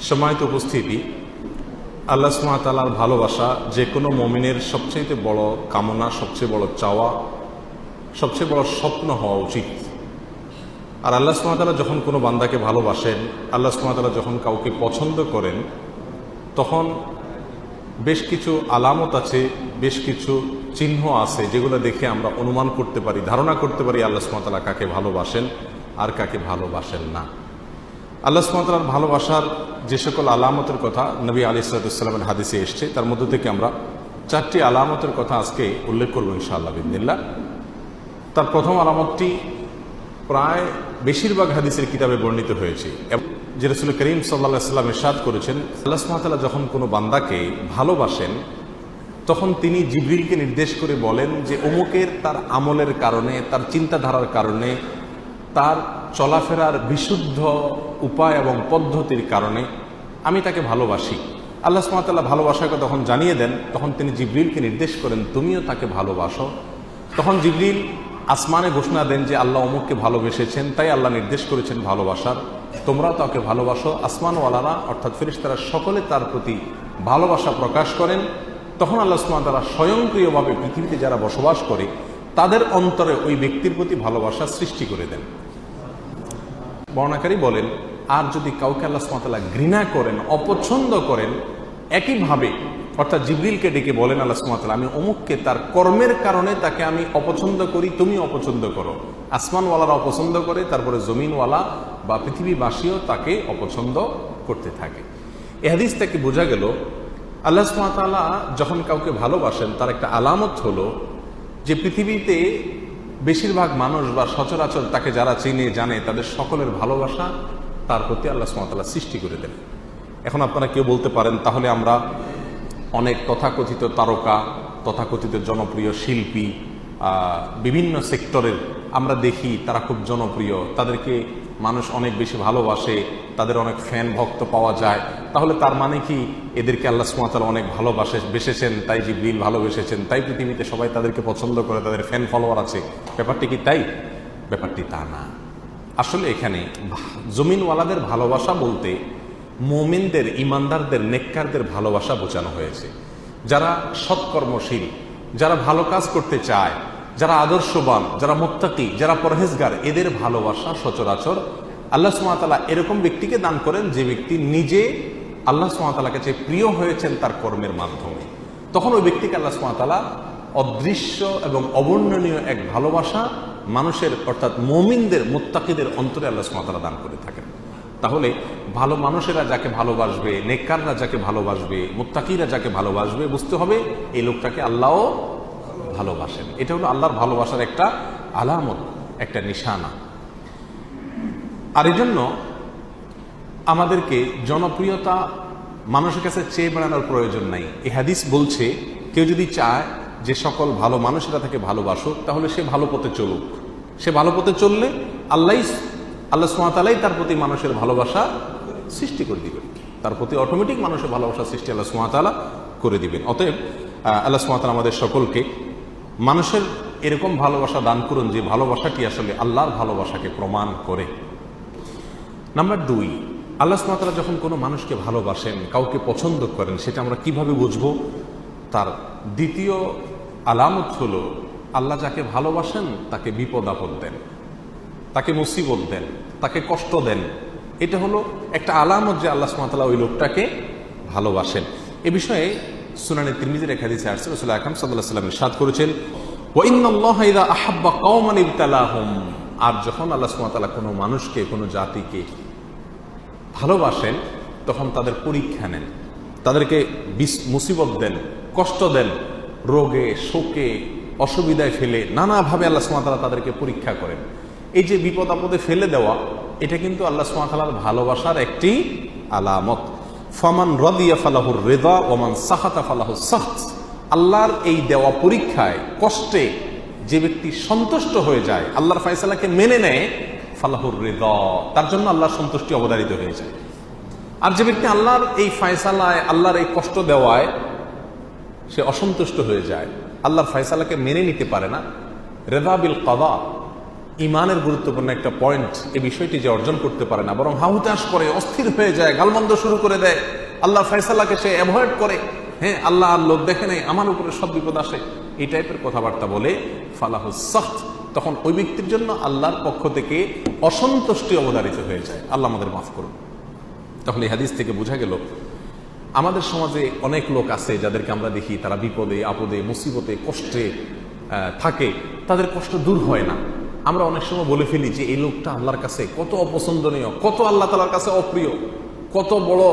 সম্মানিত উপস্থিতি, আল্লাহ সুবহানাহু ওয়া তাআলার ভালোবাসা যে কোনো মুমিনের সবচেয়ে বড় কামনা, সবচেয়ে বড় চাওয়া, সবচেয়ে বড় স্বপ্ন হওয়া উচিত। আর আল্লাহ সুবহানাহু ওয়া তাআলা যখন কোনো বান্দাকে ভালোবাসেন, আল্লাহ সুবহানাহু ওয়া তাআলা যখন কাউকে পছন্দ করেন, তখন বেশ কিছু আলামত আছে, বেশ কিছু চিহ্ন আছে যেগুলো দেখে আমরা অনুমান করতে পারি, ধারণা করতে পারি আল্লাহ সুবহানাহু ওয়া তাআলা কাকে ভালোবাসেন আর কাকে ভালোবাসেন না। আল্লাহ সুবহানাহু ওয়া তাআলার ভালোবাসার যে সকল আলামতের কথা নবী আলাইহিস সালামের হাদিসে এসছে, তার মধ্য থেকে আমরা 4টি আলামতের কথা আজকে উল্লেখ করব ইনশাআল্লাহ বিইذنিল্লাহ। তার প্রথম আলামতটি প্রায় বেশিরভাগ হাদিসের কিতাবে বর্ণিত হয়েছে, যে রাসূল করিম সাল্লাল্লাহু আলাইহি ওয়াসাল্লাম ইরশাদ করেছেন, আল্লাহ সুবহানাহু ওয়া তাআলা যখন কোনো বান্দাকে ভালোবাসেন তখন তিনি জিবরিলকে নির্দেশ করে বলেন যে অমুকের তার আমলের কারণে, তার চিন্তাধারার কারণে, তার চলাফেরার বিশুদ্ধ উপায় এবং পদ্ধতির কারণে আমি তাকে ভালোবাসি। আল্লাহ সুবহানাহু ওয়া তাআলা ভালোবাসাকে তখন জানিয়ে দেন, তখন তিনি জিবরিলকে নির্দেশ করেন তুমিও তাকে ভালোবাসো। তখন জিবরিল আসমানে ঘোষণা দেন যে আল্লাহ অমুককে ভালোবেসেছেন, তাই আল্লাহ নির্দেশ করেছেন ভালোবাসার, তোমরাও তাকে ভালোবাসো। আসমানওয়ালারা অর্থাৎ ফেরেশতারা সকলে তার প্রতি ভালোবাসা প্রকাশ করেন। তখন আল্লাহ সুবহানাহু ওয়া তাআলা স্বয়ংক্রিয়ভাবে পৃথিবীতে যারা বসবাস করে তাদের অন্তরে ওই ব্যক্তির প্রতি ভালোবাসা সৃষ্টি করে দেন। বর্ণনাকারী বলেন, আর যদি কাউকে আল্লাহ সুবহানাহু ওয়া তাআলা ঘৃণা করেন, অপছন্দ করেন, একইভাবে অর্থাৎ জিবরিলকে ডেকে বলেন আল্লাহ সুবহানাহু ওয়া তাআলা আমি অমুককে তার কর্মের কারণে তাকে আমি অপছন্দ করি, তুমি অপছন্দ করো। আসমানওয়ালারা অপছন্দ করে, তারপরে জমিনওয়ালা বা পৃথিবীবাসীও তাকে অপছন্দ করতে থাকে। এই হাদিস থেকে বোঝা গেল আল্লাহ সুবহানাহু ওয়া তাআলা যখন কাউকে ভালোবাসেন তার একটা আলামত হলো যে পৃথিবীতে বেশিরভাগ মানুষ বা সচরাচর তাকে যারা চিনে জানে তাদের সকলের ভালোবাসা তার প্রতি আল্লাহ সুবহানাহু ওয়া তাআলা সৃষ্টি করে দেন। এখন আপনারা কেউ বলতে পারেন, তাহলে আমরা অনেক তথাকথিত তারকা, তথাকথিত জনপ্রিয় শিল্পী, বিভিন্ন সেক্টরের আমরা দেখি তারা খুব জনপ্রিয়, তাদেরকে মানুষ অনেক বেশি ভালোবাসে, তাদের অনেক ফ্যান ভক্ত পাওয়া যায়, তাহলে তার মানে কি এদেরকে আল্লাহ সুবহানাহু ওয়া তাআলা অনেক ভালোবেসেছেন, তাই জিবরিল ভালোবেসেছেন, তাই পৃথিবীতে সবাই তাদেরকে পছন্দ করে, তাদের ফ্যান ফলোয়ার আছে? ব্যাপারটি কি তাই? ব্যাপারটি তা না। আসলে এখানে জমিনওয়ালাদের ভালোবাসা বলতে মুমিনদের, ইমানদারদের, নেককারদের ভালোবাসা বোঝানো হয়েছে। যারা সৎকর্মশীল, যারা ভালো কাজ করতে চায়, যারা আদর্শবান, যারা মুত্তাকি, যারা পরহেজগার, এদের ভালোবাসা সচরাচর আল্লাহ সুবহানাহু ওয়া তাআলা এরকম ব্যক্তিকে দান করেন যে ব্যক্তি নিজে আল্লাহ সুবহানাহু ওয়া তাআলার কাছে প্রিয় হয়েছেন তার কর্মের মাধ্যমে। তখন ওই ব্যক্তিকে আল্লাহ সুবহানাহু ওয়া তাআলা অদৃশ্য এবং অবর্ণনীয় এক ভালোবাসা মানুষের অর্থাৎ মুমিনদের, মুত্তাকিদের অন্তরে আল্লাহ সুবহানাহু ওয়া তাআলা দান করে থাকেন। তাহলে ভালো মানুষেরা যাকে ভালোবাসবে, নেককাররা যাকে ভালোবাসবে, মুত্তাকিরা যাকে ভালোবাসবে, বুঝতে হবে এই লোকটাকে আল্লাহও ভালোবাসেন। এটা হলো আল্লাহর ভালোবাসার একটা আলামত, একটা নিশানা। আর এই জন্য আমাদেরকে জনপ্রিয়তা মানুষের কাছে চেয়ে বেড়ানোর প্রয়োজন নাই। এই হাদিস বলছে কেউ যদি চায় যে সকল ভালো মানুষেরা তাকে ভালোবাসুক, তাহলে সে ভালো পথে চলুক। সে ভালো পথে চললে আল্লাহ সুবহানাহু ওয়া তাআলাই তার প্রতি মানুষের ভালোবাসা সৃষ্টি করে দিবেন, তার প্রতি অটোমেটিক মানুষের ভালোবাসা সৃষ্টি আল্লাহ সুবহানাহু ওয়া তাআলা করে দিবেন। অতএব আল্লাহ সুবহানাহু ওয়া তাআলা আমাদের সকলকে মানুষের এরকম ভালোবাসা দান করুন যে ভালোবাসাটি আসলে আল্লাহর ভালোবাসাকে প্রমাণ করে। নাম্বার 2, আল্লাহ সুবহানাহু ওয়া তাআলা যখন কোনো মানুষকে ভালোবাসেন, কাউকে পছন্দ করেন, সেটা আমরা কিভাবে বুঝবো? তার দ্বিতীয় আলামত হলো আল্লাহ যাকে ভালোবাসেন তাকে বিপদ আপদ দেন, তাকে মুসিবত দেন, তাকে কষ্ট দেন। এটা হলো একটা আলামত যে আল্লাহ সুবহানাহু ওয়া তাআলা ওই লোকটাকে ভালোবাসেন। এ বিষয়ে সুনানে তিরমিজির এক হাদিসে আসছে, রাসূল আকরাম সাল্লাল্লাহু আলাইহি ওয়াসাল্লাম ইরশাদ করেছেন, ওয়া ইন্নাল্লাহা ইযা আহাব্বা কওমান ইবতালাহুম। আর যখন আল্লাহ সুবহানাহু ওয়া তাআলা কোনো মানুষকে, কোনো জাতিকে ভালোবাসেন তখন তাদের পরীক্ষা নেন, তাদেরকে মুসিবত দেন, কষ্ট দেন, রোগে, শোকে, অসুবিধায় ফেলে নানাভাবে আল্লাহ সুবহানাহু ওয়া তাআলা তাদেরকে পরীক্ষা করেন। এই যে বিপদ আপদে ফেলে দেওয়া, এটা কিন্তু আল্লাহ সুবহানাহু ওয়া তাআলার ভালোবাসার একটি আলামত। ফামান রাদিয়া ফালাহুর রিদা ওয়া মান সাখাতা ফালাহুস সাখত। আল্লাহর এই দেওয়া পরীক্ষায়, কষ্টে যে ব্যক্তি সন্তুষ্ট হয়ে যায়, আল্লাহর ফয়সালাকে মেনে নেয়, ফালাহুর রিদা, তার জন্য আল্লাহর সন্তুষ্টি অবধারিত হয়ে যায়। আর যে ব্যক্তি আল্লাহর এই ফয়সালায়, আল্লাহর এই কষ্ট দেওয়ায় সে অসন্তুষ্ট হয়ে যায়, আল্লাহর ফয়সালাকে মেনে নিতে পারে না, রিদা বিল কাদা, ইমানের গুরুত্বপূর্ণ একটা পয়েন্ট, এই বিষয়টি যে অর্জন করতে পারে না, বরং হাহুতাশ করে, অস্থির হয়ে যায়, গালমন্দ শুরু করে দেয়, আল্লাহর ফয়সালাকে সে অ্যাভয়েড করে, হ্যাঁ আল্লাহ আর লোক দেখে নেই, আমার উপরে সব বিপদ আসে, এই টাইপের কথাবার্তা বলে ফালাহুস সাখত, তখন ওই ব্যক্তির জন্য আল্লাহর পক্ষ থেকে অসন্তুষ্টি অবধারিত হয়ে যায়। আল্লাহ আমাদের মাফ করুন। তাহলে এই হাদিস থেকে বোঝা গেল আমাদের সমাজে অনেক লোক আছে যাদেরকে আমরা দেখি তারা বিপদে আপদে মুসিবতে কষ্টে থাকে, তাদের কষ্ট দূর হয় না। আমরা অনেক সময় বলে ফেলি যে এই লোকটা আল্লাহর কাছে কত অপছন্দনীয়, কত আল্লাহ তাআলার কাছে অপ্রিয়, কত বড়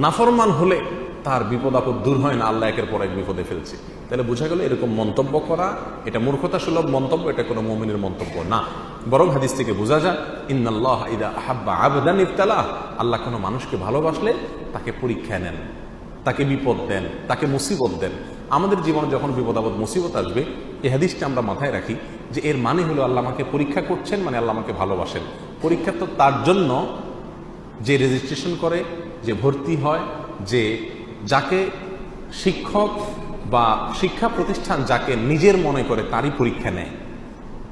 নাফরমান হলে তার বিপদ আপদ দূর হয় না, আল্লাহ একের পর এক বিপদে ফেলছে। তাহলে বোঝা গেল এরকম মন্তব্য করা এটা মূর্খতা সুলভ মন্তব্য, এটা কোনো মুমিনের মন্তব্য না। বরং হাদিস থেকে বোঝা যায় ইন্নাল্লাহ ইযা আহাব্বা আবদান ইবতালাহ, আল্লাহ কোনো মানুষকে ভালোবাসলে তাকে পরীক্ষা নেন, তাকে বিপদ দেন, তাকে মুসিবত দেন। আমাদের জীবনে যখন বিপদ আপদ মুসিবত আসবে, এই হাদিসটা আমরা মাথায় রাখি যে এর মানে হলো আল্লাহ আমাকে পরীক্ষা করছেন, মানে আল্লাহ আমাকে ভালোবাসেন। পরীক্ষা তো তার জন্য যে রেজিস্ট্রেশন করে, যে ভর্তি হয়, যে যাকে শিক্ষক বা শিক্ষা প্রতিষ্ঠান যাকে নিজের মনে করে তারই পরীক্ষা নেয়।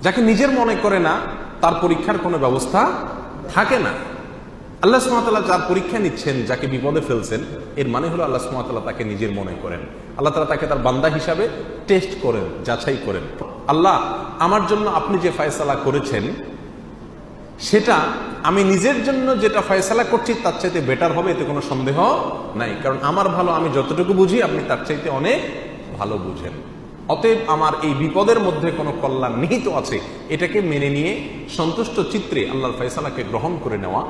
যাকে নিজের মনে করে না তার পরীক্ষার কোনো ব্যবস্থা থাকে না। আল্লাহ সুবহানাহু ওয়া তাআলা যার পরীক্ষা নিচ্ছেন, যাকে বিপদে ফেলছেন, এর মানে হলো আল্লাহ সুবহানাহু ওয়া তাআলা তাকে নিজের মনে করেন। আল্লাহ তাআলা তাকে তার বান্দা হিসাবে টেস্ট করেন, যাচাই করেন। আল্লাহ আমার জন্য আপনি যে ফয়সালা করেছেন সেটা আমি নিজের জন্য যেটা ফয়সালা করছি তার চাইতে বেটার হবে, এতে কোনো সন্দেহ নাই। কারণ আমার ভালো আমি যতটুকু বুঝি আপনি তার চাইতে অনেক ভালো বুঝেন। অতএব আমার এই বিপদের মধ্যে কোনো কল্যাণ নিহিত আছে, এটাকে মেনে নিয়ে সন্তুষ্ট চিত্রে আল্লাহর ফয়সালাকে গ্রহণ করে নেওয়া,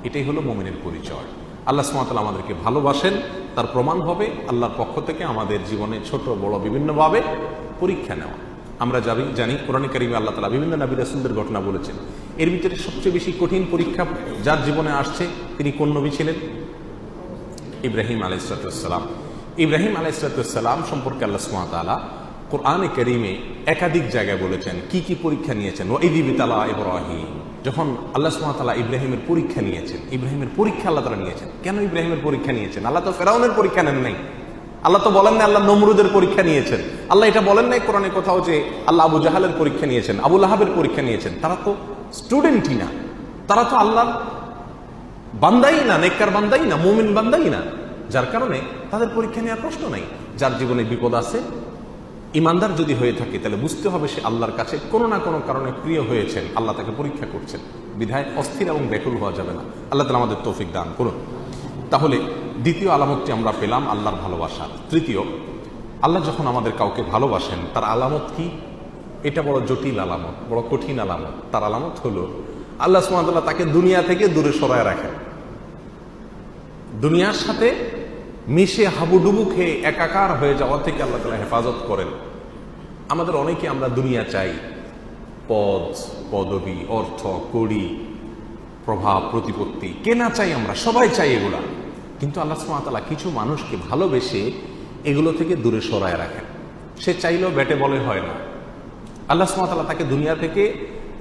এটাই হলো মুমিনের পরিচয়। আল্লাহ সুবহানাহু ওয়া তাআলা আমাদেরকে ভালোবাসেন, তার প্রমাণ হবে আল্লাহর পক্ষ থেকে আমাদের জীবনে ছোট বড় বিভিন্নভাবে পরীক্ষা নেওয়া। আমরা জানি কোরআনে কারিমে আল্লাহ তাআলা বিভিন্ন নবী রাসূলদের ঘটনা বলেছেন। এর ভিতরে সবচেয়ে বেশি কঠিন পরীক্ষা যার জীবনে আসছে তিনি কোন নবী ছিলেন? ইব্রাহিম আলাইহিস সালাম। ইব্রাহিম আলাইহিস সালাম সম্পর্কে আল্লাহ সুবহানাহু ওয়া তাআলা কোরআনে কারিমে একাধিক জায়গায় বলেছেন কি কি পরীক্ষা নিয়েছেন। ওয়াইদ ইবতালা ইব্রাহিম, যখন আল্লাহ সুবহানাহু ওয়া তাআলা ইব্রাহিমের পরীক্ষা নিয়েছেন, ইব্রাহিমের পরীক্ষা আল্লাহ তাআলা নিয়েছেন। কেন ইব্রাহিমের পরীক্ষা নিয়েছেন? আল্লাহ তো ফেরাউনের পরীক্ষা নেন নাই, আল্লাহ তো বলেন না আল্লাহ নমরুদের পরীক্ষা নিয়েছেন, আল্লাহ এটা বলেন নাই কোরআনে কোথাও যে আল্লাহ আবু জাহালের পরীক্ষা নিয়েছেন, আবু লাহাবের পরীক্ষা নিয়েছেন। তারা তো স্টুডেন্টই না, তারা তো আল্লাহর বান্দাই না, নেককার বান্দাই না, মুমিন বান্দাই না, যার কারণে তাদের পরীক্ষা নেওয়ার প্রশ্ন নাই। যার জীবনে বিপদ আছে, ইমানদার যদি হয়ে থাকে তাহলে বুঝতে হবে সে আল্লাহর কাছে কোনো না কোনো কারণে প্রিয় হয়েছেন, আল্লাহ তাকে পরীক্ষা করছেন। বিধায় অস্থির এবং ব্যাকুল হওয়া যাবে না। আল্লাহ তাআলা আমাদের তৌফিক দান করুন। তাহলে দ্বিতীয় আলামতটি আমরা পেলাম আল্লাহর ভালোবাসা। তৃতীয়, আল্লাহ যখন আমাদের কাউকে ভালোবাসেন তার আলামত কি? এটা বড় জটিল আলামত, বড় কঠিন আলামত। তার আলামত হলো আল্লাহ সুবহানাহু ওয়া তাআলা তাকে দুনিয়া থেকে দূরে সরায় রাখেন, দুনিয়ার সাথে মিশে হাবুডুবু খেয়ে একাকার হয়ে যাওয়া থেকে আল্লাহ তাআলা হেফাজত করেন। আমাদের অনেকে আমরা দুনিয়া চাই, পদ পদবি, অর্থ কড়ি, প্রভাব প্রতিপত্তি, কে না চাই? আমরা সবাই চাই এগুলা। কিন্তু আল্লাহ সুবহানাহু ওয়া তাআলা কিছু মানুষকে ভালোবেসে এগুলো থেকে দূরে সরায় রাখেন। সে চাইলেও ব্যাটে বলে হয় না। আল্লাহ সুবহানাহু ওয়া তাআলা তাকে দুনিয়া থেকে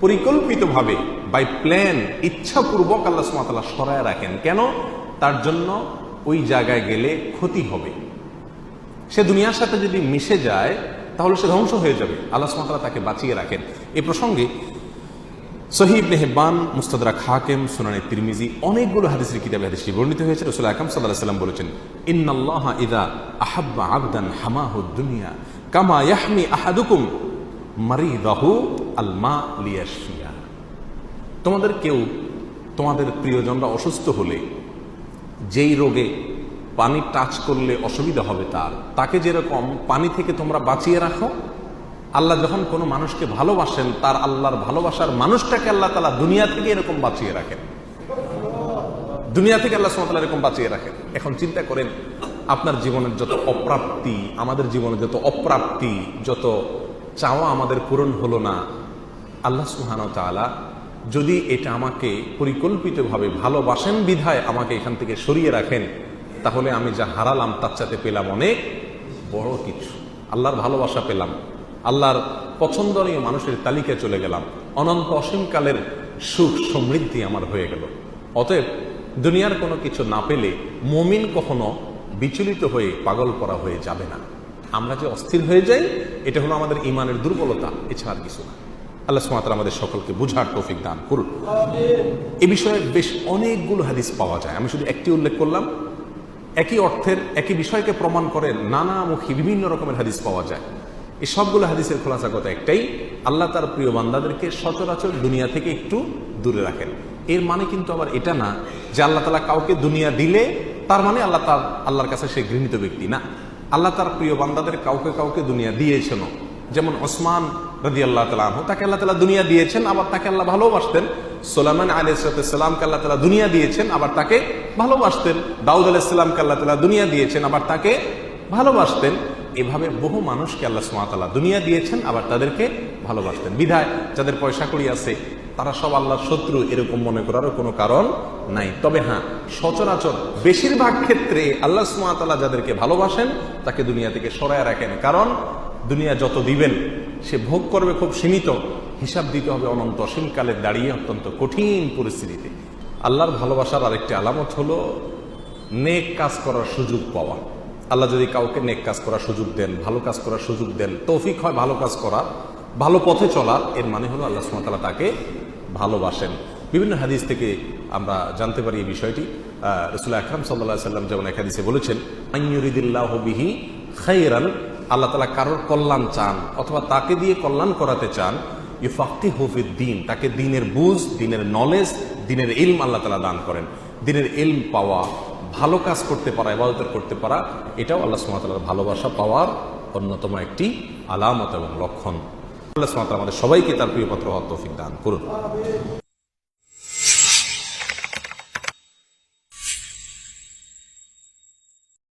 পরিকল্পিতভাবে বাই প্ল্যান ইচ্ছাপূর্বক আল্লাহ সুবহানাহু ওয়া তাআলা সরায় রাখেন। কেন? তার জন্য ওই জায়গায় গেলে ক্ষতি হবে। সে দুনিয়ার সাথে যদি মিশে যায় তাহলে সে ধ্বংস হয়ে যাবে। আল্লাহ সুবহানাহু ওয়া তাআলা তাকে বাঁচিয়ে রাখেন। এই প্রসঙ্গে সহিহ ইবনে হিব্বান, মুস্তাদরাক হাকিম, সুনানে তিরমিজি অনেকগুলো হাদিসের কিতাবে হাদিসটি বর্ণিত হয়েছে। রাসূল আকরাম সাল্লাল্লাহু আলাইহি ওয়াসাল্লাম বলেছেন, ইন্নাল্লাহা ইযা আহাব্বা আবদান হামাহুদ দুনিয়া কামা ইয়াহমি আহাদুকুম মারিদাহু আল মা লিয়াশফিয়া। তোমাদের কেউ, তোমাদের প্রিয়জনরা অসুস্থ হলে যেই রোগে পানি টাচ করলে অসুবিধা হবে তাকে যেরকম পানি থেকে তোমরা বাঁচিয়ে রাখো, আল্লাহ যখন কোনো মানুষকে ভালোবাসেন তার আল্লাহর ভালোবাসার মানুষটাকে আল্লাহ তাআলা দুনিয়া থেকে এরকম বাঁচিয়ে রাখেন, দুনিয়া থেকে আল্লাহ সুবহানাহু ওয়া তাআলা এরকম বাঁচিয়ে রাখেন। এখন চিন্তা করেন আপনার জীবনের যত অপ্রাপ্তি, আমাদের জীবনে যত অপ্রাপ্তি, যত চাওয়া আমাদের পূরণ হলো না, আল্লাহ সুবহানাহু ওয়া তাআলা যদি এটা আমাকে পরিকল্পিতভাবে ভালোবাসেন বিধায় আমাকে এখান থেকে সরিয়ে রাখেন, তাহলে আমি যা হারালাম তার সাথে পেলাম অনেক বড় কিছু। আল্লাহর ভালোবাসা পেলাম, আল্লাহর পছন্দনীয় মানুষের তালিকায় চলে গেলাম, অনন্ত অসীমকালের সুখ সমৃদ্ধি আমার হয়ে গেল। অতএব দুনিয়ার কোনো কিছু না পেলে মুমিন কখনো বিচলিত হয়ে পাগল করা হয়ে যাবে না। আমরা যে অস্থির হয়ে যাই এটা হলো আমাদের ইমানের দুর্বলতা, এছাড়া আর কিছু না। আল্লাহ সুবহানাহু ওয়া তাআলা আমাদের সকলকে বুঝার তৌফিক দান করুন। এ বিষয়ে বেশ অনেকগুলো হাদিস পাওয়া যায়, আমি শুধু একটি উল্লেখ করলাম। একই অর্থের একই বিষয়কে প্রমাণ করে নানামুখী বিভিন্ন রকমের হাদিস পাওয়া যায়। এই সবগুলো হাদিসের খোলাসা কথা একটাই, আল্লাহ তার প্রিয় বান্দাদেরকে সচরাচর দুনিয়া থেকে একটু দূরে রাখেন। এর মানে কিন্তু আবার এটা না যে আল্লাহ তাআলা কাউকে দুনিয়া দিলে তার মানে আল্লাহর কাছে সে ঘৃণিত ব্যক্তি না। আল্লাহ তার প্রিয় বান্দাদের কাউকে কাউকে দুনিয়া দিয়েছেন। যেমন ওসমান রাদিয়াল্লাহু তাআলা আনহু, তাকে আল্লাহ তাআলা দুনিয়া দিয়েছেন, আবার তাকে আল্লাহ ভালোবাসতেন। সুলাইমান আলাইহিস সালামকে আল্লাহ তাআলা দুনিয়া দিয়েছেন, আবার তাকে ভালোবাসতেন। দাউদ আলাইহিস সালামকে আল্লাহ তাআলা দুনিয়া দিয়েছেন, আবার তাকে ভালোবাসতেন। এভাবে বহু মানুষকে আল্লাহ সুবহানাহু ওয়া তাআলা দুনিয়া দিয়েছেন, আবার তাদেরকে ভালোবাসতেন। বিধায় যাদের পয়সা কড়ি আছে তারা সব আল্লাহর শত্রু এরকম মনে করারও কোনো কারণ নাই। তবে হ্যাঁ, সচরাচর বেশিরভাগ ক্ষেত্রে আল্লাহ সুবহানাহু ওয়া তাআলা যাদেরকে ভালোবাসেন তাকে দুনিয়া থেকে সরায় রাখেন। কারণ দুনিয়া যত দিবেন সে ভোগ করবে খুব সীমিত, হিসাব দিতে হবে অনন্ত অসীমকালে দাঁড়িয়ে অত্যন্ত কঠিন পরিস্থিতিতে। আল্লাহর ভালোবাসার আরেকটি আলামত হলো নেক কাজ করার সুযোগ পাওয়া। আল্লাহ যদি কাউকে নেক কাজ করার সুযোগ দেন, ভালো কাজ করার সুযোগ দেন, তৌফিক হয় ভালো কাজ করার, ভালো পথে চলার, এর মানে হলো আল্লাহ সুবহানাহু ওয়া তাআলা তাকে ভালোবাসেন। বিভিন্ন হাদিস থেকে আমরা জানতে পারি এই বিষয়টি। রাসূল আকরাম সাল্লাল্লাহু আলাইহি ওয়াসাল্লাম যেমন এক হাদিসে বলেছেন, আইয়ুরিদিল্লাহু বিহি খায়রান, আল্লাহ তাআলা কারোর কল্যাণ চান অথবা তাকে দিয়ে কল্যাণ করাতে চান, ইউফাক্কিহু ফিদ্দীন, তাকে দ্বীনের বুঝ, দ্বীনের নলেজ, দ্বীনের ইলম আল্লাহ তাআলা দান করেন। দ্বীনের ইলম পাওয়া, ভালো কাজ করতে পারা, ইবাদত করতে পারা, এটাও আল্লাহ সুবহানাহু ওয়া তাআলার ভালোবাসা পাওয়ার অন্যতম একটি আলামত এবং লক্ষণ। আল্লাহ সুবহানাহু ওয়া তাআলা আমাদের সবাইকে তার প্রিয় পাত্র হওয়ার তৌফিক দান করুন।